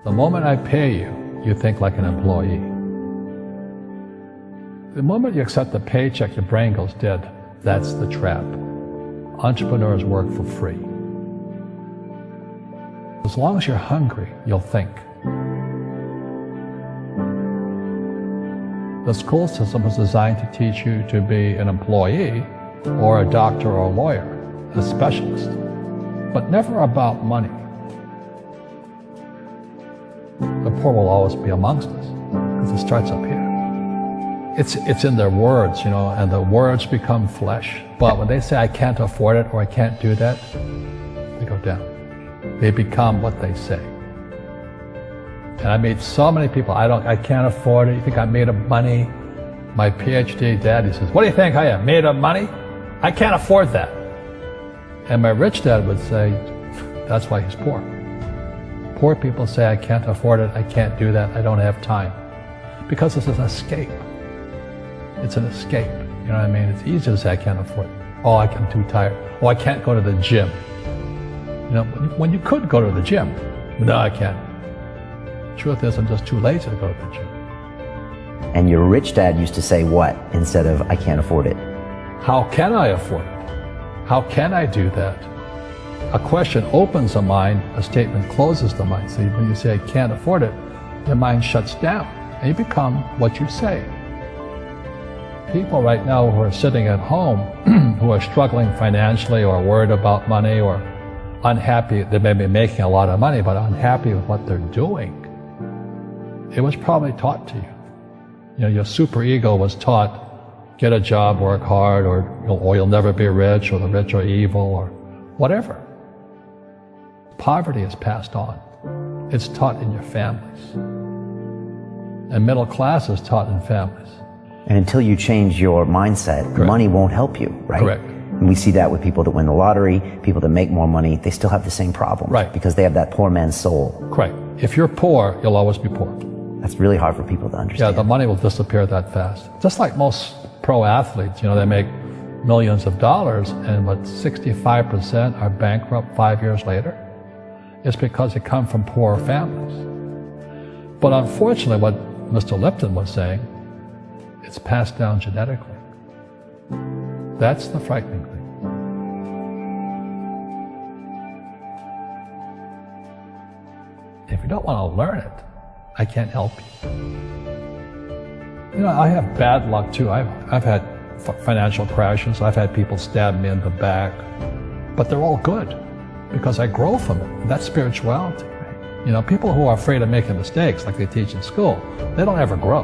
The moment I pay you, you think like an employee. The moment you accept the paycheck, your brain goes dead. That's the trap. Entrepreneurs work for free. As long as you're hungry, you'll think. The school system was designed to teach you to be an employee or a doctor or a lawyer, a specialist, but never about money. The poor will always be amongst us because it starts up here. It's in their words, and the words become flesh. But when they say, I can't afford it or I can't do that, they go down. They become what they say. And I meet so many people, I can't afford it. You think I'm made of money? My PhD daddy says, what do you think I am, made of money? I can't afford that. And my rich dad would say, that's why he's poor. Poor people say, I can't afford it, I can't do that, I don't have time. Because it's an escape. It's an escape, you know what I mean? It's easy to say, I can't afford it. Oh, I'm too tired. Oh, I can't go to the gym. When you could go to the gym. No, I can't. Truth is, I'm just too lazy to go to the gym. And your rich dad used to say what instead of, I can't afford it? How can I afford it? How can I do that? A question opens the mind, a statement closes the mind. So when you say, I can't afford it, your mind shuts down, and you become what you say. People right now who are sitting at home, who are struggling financially or worried about money or unhappy, they may be making a lot of money, but unhappy with what they're doing. It was probably taught to you. Your superego was taught, get a job, work hard, or you'll never be rich, or the rich are evil, or whatever. Poverty is passed on. It's taught in your families. And middle class is taught in families. And until you change your mindset, Correct. Money won't help you, right? Correct. And we see that with people that win the lottery, people that make more money, they still have the same problem. Right. Because they have that poor man's soul. Correct. If you're poor, you'll always be poor. That's really hard for people to understand. Yeah, the money will disappear that fast. Just like most pro athletes, they make millions of dollars, and 65% are bankrupt 5 years later. It's because they come from poor families. But unfortunately, what Mr. Lipton was saying, it's passed down genetically. That's the frightening thing. If you don't want to learn it, I can't help you. I have bad luck too. I've had financial crashes. I've had people stab me in the back, but they're all good because I grow from it. That's spirituality. People who are afraid of making mistakes, like they teach in school, they don't ever grow.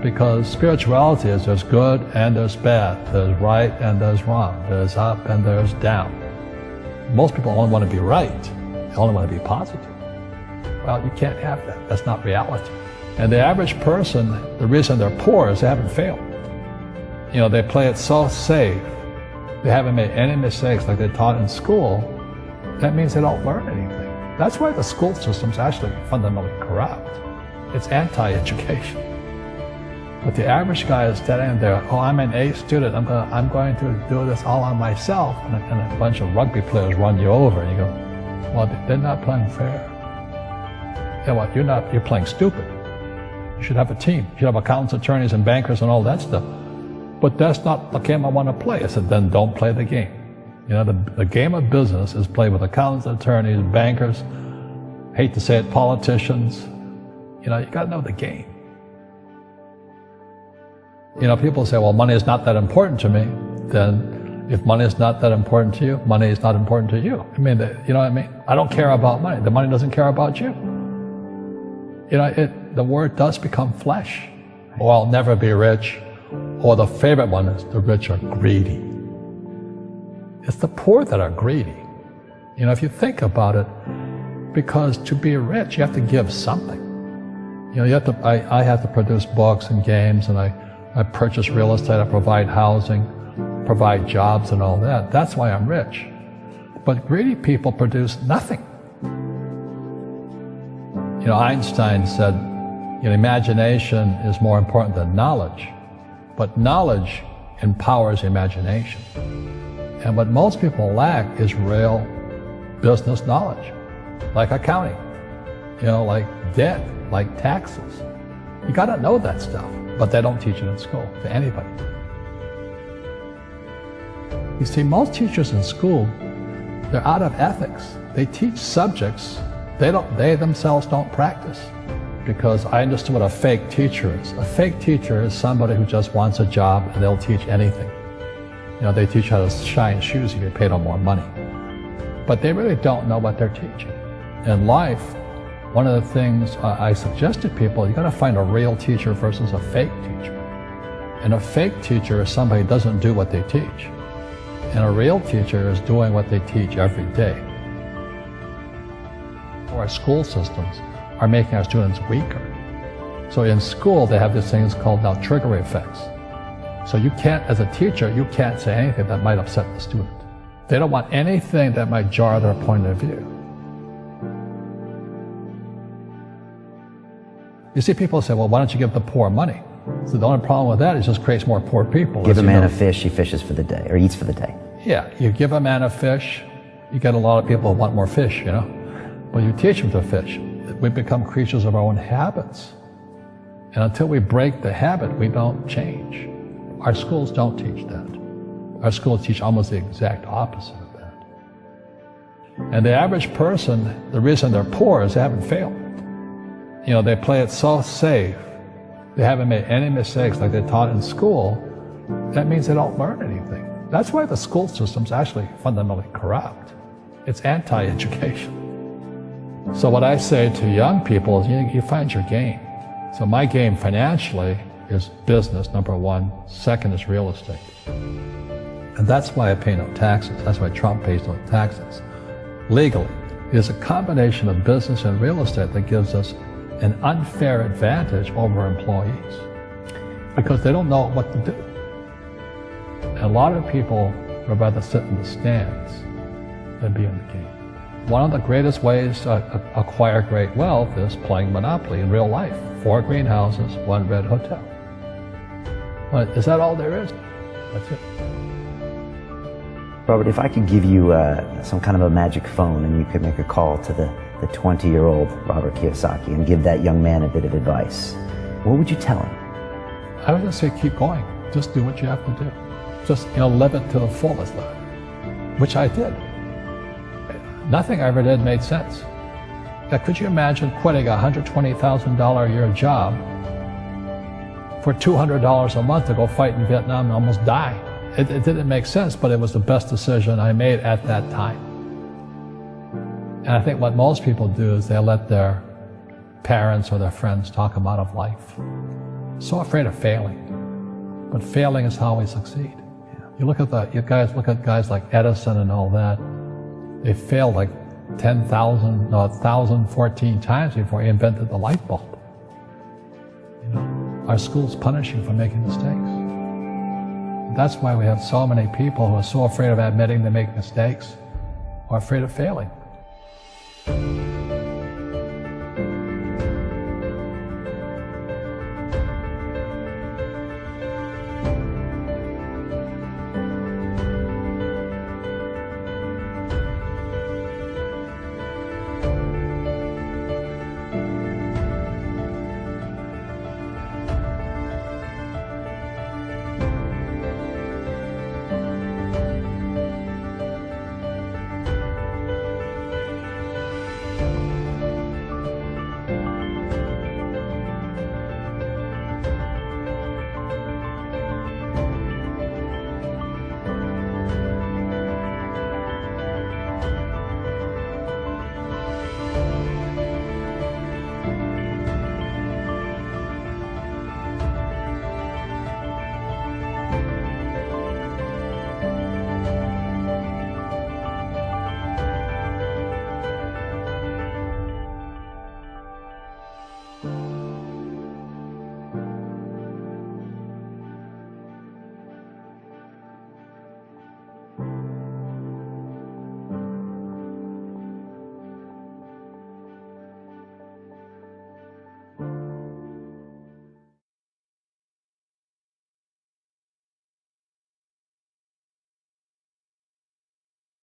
Because spirituality is there's good and there's bad, there's right and there's wrong, there's up and there's down. Most people only want to be right, they only want to be positive. Well, you can't have that, that's not reality. And the average person, the reason they're poor is they haven't failed. They play it so safe, they haven't made any mistakes like they're taught in school. That means they don't learn anything. That's why the school system's actually fundamentally corrupt. It's anti-education. But the average guy is standing there, oh, I'm an A student, I'm going to do this all on myself, and a bunch of rugby players run you over, and you go, well, they're not playing fair. Yeah, well, you're playing stupid. You should have a team. You should have accountants, attorneys, and bankers, and all that stuff. But that's not the game I want to play. I said, then don't play the game. The game of business is played with accountants, attorneys, bankers, hate to say it, politicians. You got to know the game. People say, well, money is not that important to me. Then if money is not that important to you, money is not important to you. You know what I mean? I don't care about money. The money doesn't care about you. The word does become flesh. Or I'll never be rich. Or the favorite one is the rich are greedy. It's the poor that are greedy. If you think about it, because to be rich, you have to give something. I have to produce books and games, and I purchase real estate, I provide housing, provide jobs and all that. That's why I'm rich. But greedy people produce nothing. Einstein said, imagination is more important than knowledge, but knowledge empowers imagination. And what most people lack is real business knowledge, like accounting. like debt, like taxes. You got to know that stuff, but they don't teach it in school to anybody. You see, most teachers in school, they're out of ethics. They teach subjects they themselves don't practice. Because I understood what a fake teacher is. A fake teacher is somebody who just wants a job and they'll teach anything. They teach how to shine shoes if you pay them more money. But they really don't know what they're teaching. In life, one of the things I suggest to people, you got to find a real teacher versus a fake teacher. And a fake teacher is somebody who doesn't do what they teach. And a real teacher is doing what they teach every day. Our school systems are making our students weaker. So in school, they have these things called now trigger effects. So you can't, as a teacher, you can't say anything that might upset the student. They don't want anything that might jar their point of view. You see people say, well, why don't you give the poor money? So the only problem with that is it just creates more poor people. Give a man a fish, he fishes for the day, or eats for the day. Yeah, you give a man a fish, you get a lot of people who want more fish, But you teach them to fish. We become creatures of our own habits. And until we break the habit, we don't change. Our schools don't teach that. Our schools teach almost the exact opposite of that. And the average person, the reason they're poor is they haven't failed. They play it so safe. They haven't made any mistakes like they taught in school. That means they don't learn anything. That's why the school system's actually fundamentally corrupt. It's anti-education. So what I say to young people is you find your game. So my game financially is business, number one. Second is real estate. And that's why I pay no taxes. That's why Trump pays no taxes. Legally, it is a combination of business and real estate that gives us an unfair advantage over employees because they don't know what to do. And a lot of people would rather sit in the stands than be in the game. One of the greatest ways to acquire great wealth is playing Monopoly in real life. 4 greenhouses, 1 red hotel. But is that all there is? That's it. Robert, if I could give you some kind of a magic phone and you could make a call to the 20-year-old Robert Kiyosaki and give that young man a bit of advice, what would you tell him? I would just say keep going. Just do what you have to do. Just live it to the fullest, which I did. Nothing I ever did made sense. Now, could you imagine quitting a $120,000 a year job for $200 a month to go fight in Vietnam and almost die? It didn't make sense, but it was the best decision I made at that time. And I think what most people do is they let their parents or their friends talk them out of life. So afraid of failing. But failing is how we succeed. You look at guys like Edison and all that. They failed like 1,014 times before he invented the light bulb. Our schools punish you for making mistakes. That's why we have so many people who are so afraid of admitting they make mistakes or afraid of failing.